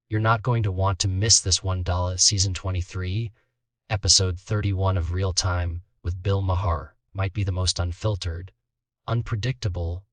You're not going to want to miss this one. Season 23, Episode 31 of Real Time with Bill Maher might be the most unfiltered, unpredictable,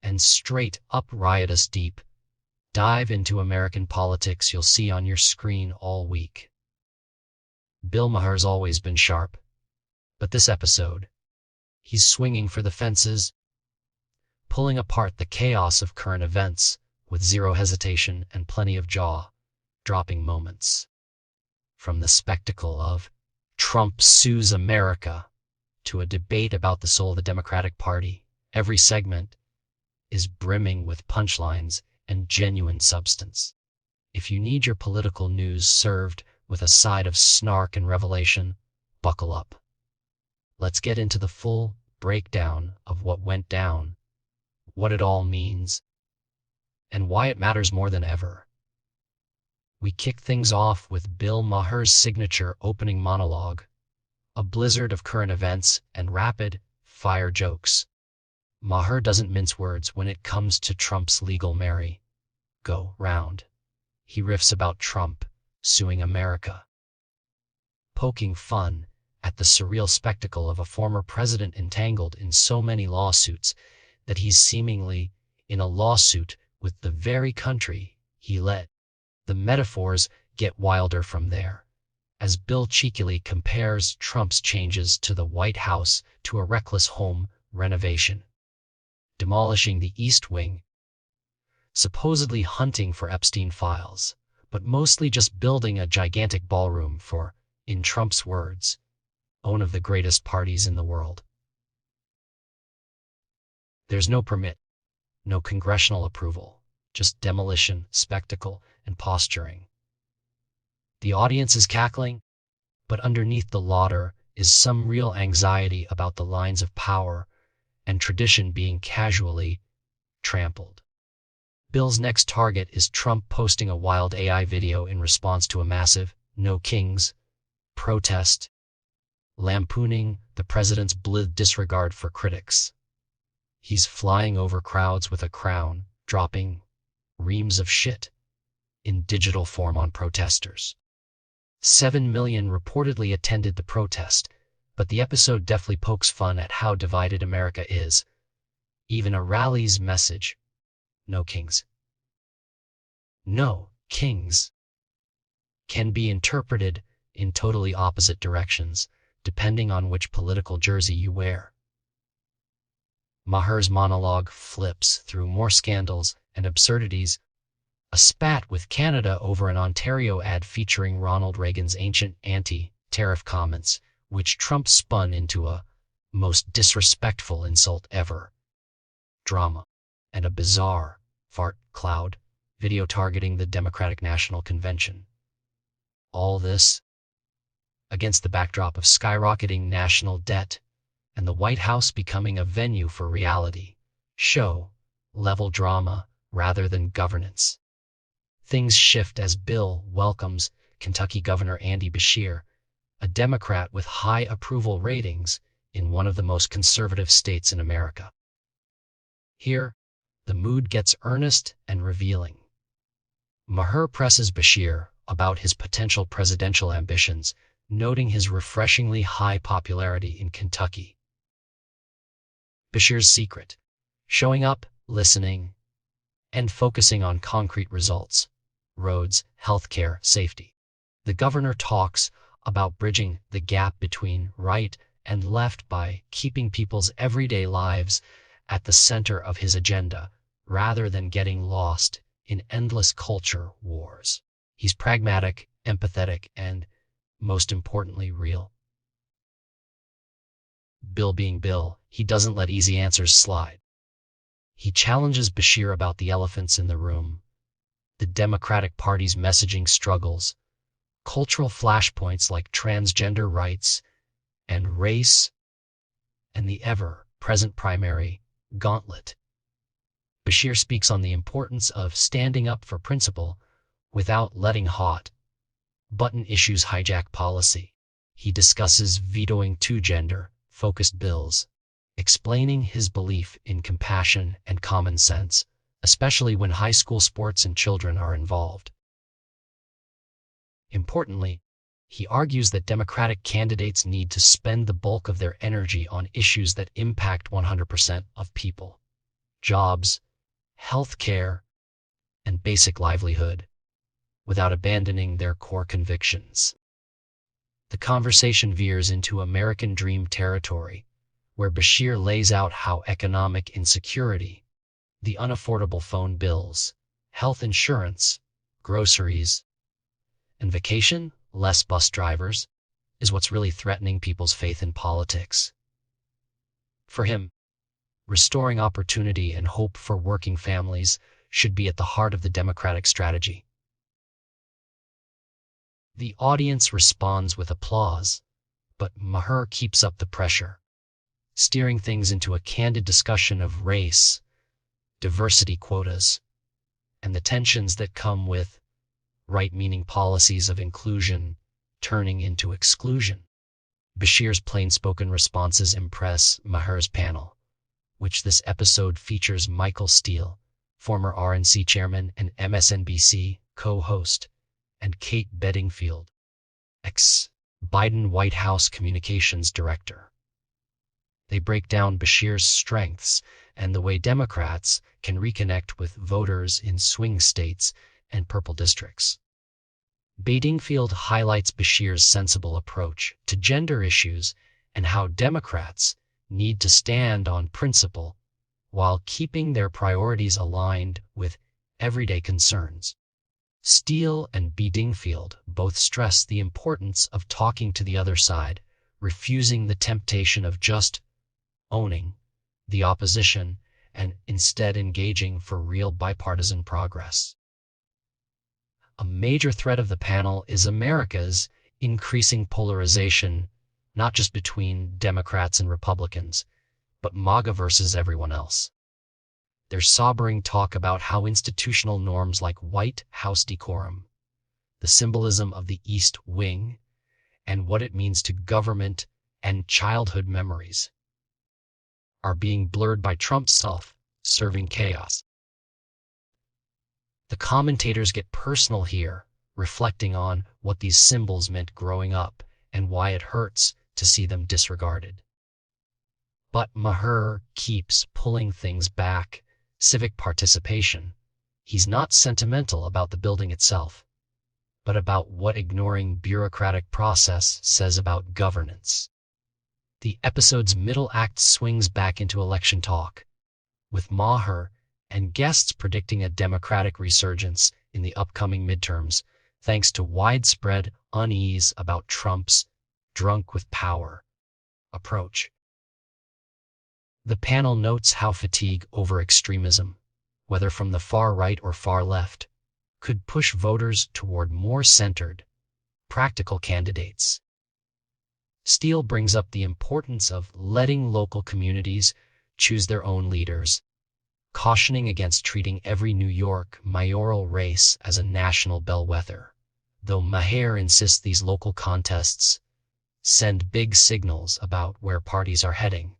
and straight-up riotous deep dive into American politics you'll see on your screen all week. Bill Maher's always been sharp, but this episode, he's swinging for the fences, pulling apart the chaos of current events with zero hesitation and plenty of jaw-dropping moments. From the spectacle of Trump sues America to a debate about the soul of the Democratic Party, every segment is brimming with punchlines and genuine substance. If you need your political news served with a side of snark and revelation, buckle up. Let's get into the full breakdown of what went down, what it all means, and why it matters more than ever. We kick things off with Bill Maher's signature opening monologue, a blizzard of current events and rapid-fire jokes. Maher doesn't mince words when it comes to Trump's legal merry-go-round. He riffs about Trump suing America, poking fun at the surreal spectacle of a former president entangled in so many lawsuits that he's seemingly in a lawsuit with the very country he led. The metaphors get wilder from there, as Bill cheekily compares Trump's changes to the White House to a reckless home renovation, demolishing the East Wing, supposedly hunting for Epstein files, but mostly just building a gigantic ballroom for, in Trump's words, one of the greatest parties in the world. There's no permit, no congressional approval, just demolition, spectacle, and posturing. The audience is cackling, but underneath the laughter is some real anxiety about the lines of power and tradition being casually trampled. Bill's next target is Trump posting a wild AI video in response to a massive "No Kings" protest, lampooning the president's blithe disregard for critics. He's flying over crowds with a crown, dropping reams of shit in digital form on protesters. 7 million reportedly attended the protest, but the episode deftly pokes fun at how divided America is. Even a rally's message, "No Kings, no Kings," can be interpreted in totally opposite directions, depending on which political jersey you wear. Maher's monologue flips through more scandals and absurdities, a spat with Canada over an Ontario ad featuring Ronald Reagan's ancient anti-tariff comments, which Trump spun into a most disrespectful insult ever, drama, and a bizarre fart cloud video targeting the Democratic National Convention. All this against the backdrop of skyrocketing national debt and the White House becoming a venue for reality show-level drama rather than governance. Things shift as Bill welcomes Kentucky Governor Andy Beshear, a Democrat with high approval ratings in one of the most conservative states in America. Here, the mood gets earnest and revealing. Maher presses Beshear about his potential presidential ambitions, noting his refreshingly high popularity in Kentucky. Beshear's secret: showing up, listening, and focusing on concrete results: roads, healthcare, safety. The governor talks about bridging the gap between right and left by keeping people's everyday lives at the center of his agenda, rather than getting lost in endless culture wars. He's pragmatic, empathetic, and, most importantly, real. Bill being Bill, he doesn't let easy answers slide. He challenges Beshear about the elephants in the room, the Democratic Party's messaging struggles, cultural flashpoints like transgender rights and race, and the ever-present primary gauntlet. Beshear speaks on the importance of standing up for principle without letting hot-button issues hijack policy. He discusses vetoing two gender-focused bills, explaining his belief in compassion and common sense, especially when high school sports and children are involved. Importantly, he argues that Democratic candidates need to spend the bulk of their energy on issues that impact 100% of people: jobs, health care, and basic livelihood, without abandoning their core convictions. The conversation veers into American dream territory, where Bashir lays out how economic insecurity, the unaffordable phone bills, health insurance, groceries, and vacation, less bus drivers, is what's really threatening people's faith in politics. For him, restoring opportunity and hope for working families should be at the heart of the Democratic strategy. The audience responds with applause, but Maher keeps up the pressure, steering things into a candid discussion of race, diversity quotas, and the tensions that come with right-meaning policies of inclusion turning into exclusion. Bashir's plain-spoken responses impress Maher's panel, which this episode features Michael Steele, former RNC chairman and MSNBC co-host, and Kate Bedingfield, ex-Biden White House communications director. They break down Bashir's strengths and the way Democrats can reconnect with voters in swing states and purple districts. Bedingfield highlights Bashir's sensible approach to gender issues and how Democrats need to stand on principle while keeping their priorities aligned with everyday concerns. Steele and Bedingfield both stress the importance of talking to the other side, refusing the temptation of just owning the opposition and instead engaging for real bipartisan progress. A major threat of the panel is America's increasing polarization, not just between Democrats and Republicans, but MAGA versus everyone else. There's sobering talk about how institutional norms like White House decorum, the symbolism of the East Wing, and what it means to government and childhood memories are being blurred by Trump's self-serving chaos. The commentators get personal here, reflecting on what these symbols meant growing up and why it hurts to see them disregarded. But Maher keeps pulling things back. Civic participation. He's not sentimental about the building itself, but about what ignoring bureaucratic process says about governance. The episode's middle act swings back into election talk, with Maher and guests predicting a Democratic resurgence in the upcoming midterms, thanks to widespread unease about Trump's drunk with power approach. The panel notes how fatigue over extremism, whether from the far right or far left, could push voters toward more centered, practical candidates. Steele brings up the importance of letting local communities choose their own leaders, cautioning against treating every New York mayoral race as a national bellwether, though Maher insists these local contests send big signals about where parties are heading.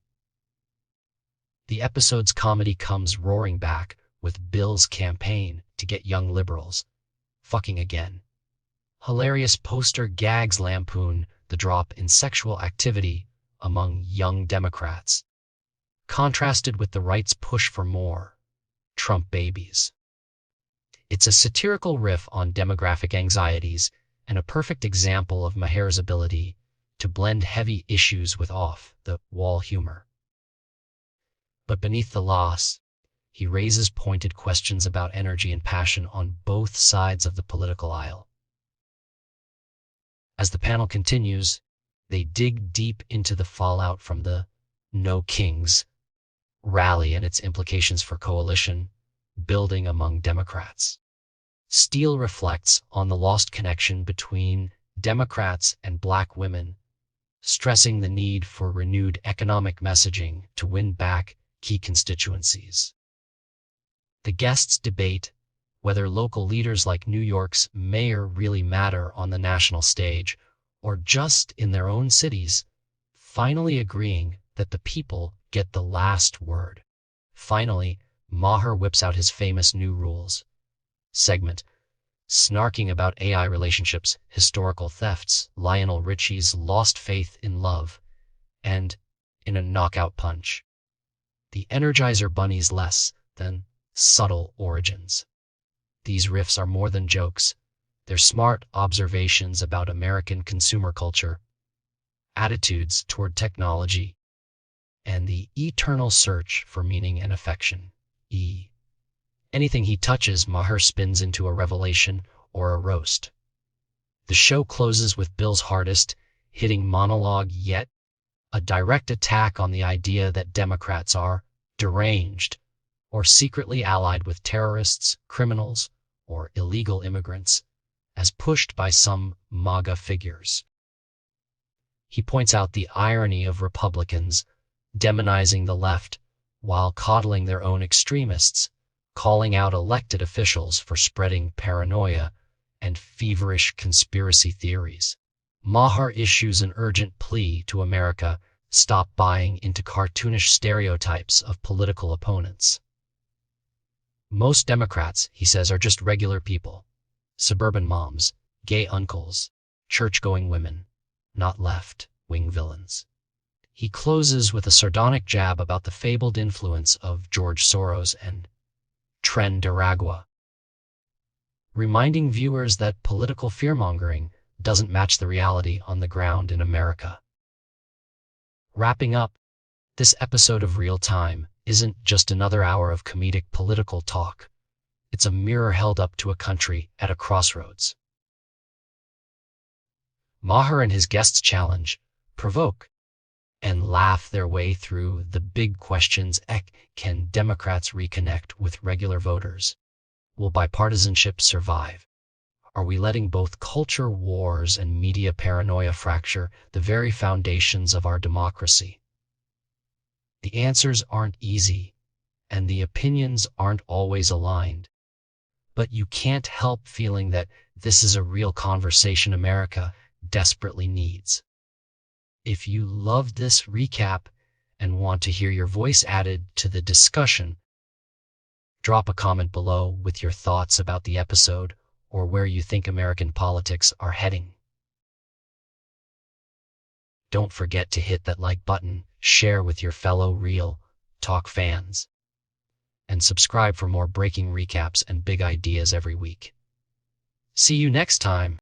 The episode's comedy comes roaring back with Bill's campaign to get young liberals fucking again. Hilarious poster gags lampoon the drop in sexual activity among young Democrats, contrasted with the right's push for more Trump babies. It's a satirical riff on demographic anxieties and a perfect example of Maher's ability to blend heavy issues with off-the-wall humor. But beneath the loss, he raises pointed questions about energy and passion on both sides of the political aisle. As the panel continues, they dig deep into the fallout from the No Kings rally and its implications for coalition building among Democrats. Steele reflects on the lost connection between Democrats and Black women, stressing the need for renewed economic messaging to win back key constituencies. The guests debate whether local leaders like New York's mayor really matter on the national stage or just in their own cities, finally agreeing that the people get the last word. Finally, Maher whips out his famous new rules segment, snarking about AI relationships, historical thefts, Lionel Richie's lost faith in love, and, in a knockout punch, the Energizer Bunny's less than subtle origins. These riffs are more than jokes. They're smart observations about American consumer culture, attitudes toward technology, and the eternal search for meaning and affection. Anything he touches, Maher spins into a revelation or a roast. The show closes with Bill's hardest hitting monologue yet, a direct attack on the idea that Democrats are deranged or secretly allied with terrorists, criminals, or illegal immigrants, as pushed by some MAGA figures. He points out the irony of Republicans demonizing the left while coddling their own extremists, calling out elected officials for spreading paranoia and feverish conspiracy theories. Maher issues an urgent plea to America: stop buying into cartoonish stereotypes of political opponents. Most Democrats, he says, are just regular people, suburban moms, gay uncles, church-going women, not left-wing villains. He closes with a sardonic jab about the fabled influence of George Soros and Tren de Aragua, reminding viewers that political fear-mongering doesn't match the reality on the ground in America. Wrapping up, this episode of Real Time isn't just another hour of comedic political talk. It's a mirror held up to a country at a crossroads. Maher and his guests challenge, provoke, and laugh their way through the big questions. Can Democrats reconnect with regular voters? Will bipartisanship survive? Are we letting both culture wars and media paranoia fracture the very foundations of our democracy? The answers aren't easy, and the opinions aren't always aligned. But you can't help feeling that this is a real conversation America desperately needs. If you loved this recap and want to hear your voice added to the discussion, drop a comment below with your thoughts about the episode or where you think American politics are heading. Don't forget to hit that like button, share with your fellow Real Talk fans, and subscribe for more breaking recaps and big ideas every week. See you next time.